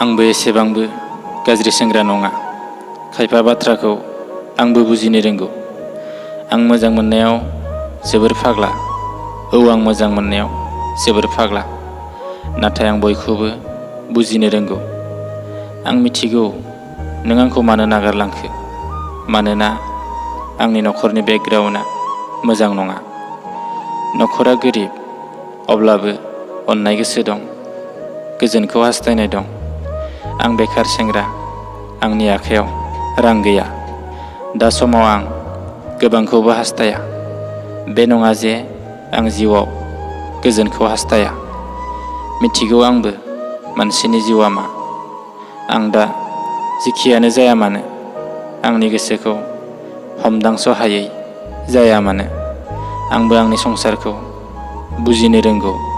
आंबो एसेबांबो गाज्रि सेंग्रा नङा। खायफा बाथ्राखौ आंबो बुजिनो रोंगौ। आं मोजां मोननायाव जोबोर फाग्ला। औ, आं मोजां मोननायाव जोबोर फाग्ला। नाथाय आं बयखौबो बुजिनो रोंगौ। आं मिथिगौ नों आंखौ मानो नागारलांखो। मानोना आंनि नखरनि बेकग्राउन्डआ मोजां नङा। नखरा गोरिब, अब्लाबो अननाय गोसो दं, गोजोनखौ हास्थायनाय दं। आं बेखार सेंग्रा, आंनि आखायाव रां गैया। दा समाव आं गोबांखौबो हास्थाया। बे नङा जे आं जिउआव गोजोनखौ हास्थाया। मिथिगौ आंबो मानसिनि जिउआ मा। आं दा जिखियानो जाया मानो, आंनि गोसोखौ हमदांस' हायै जाया मानो, आंबो आंनि संसारखौ बुजिनो रोंगौ।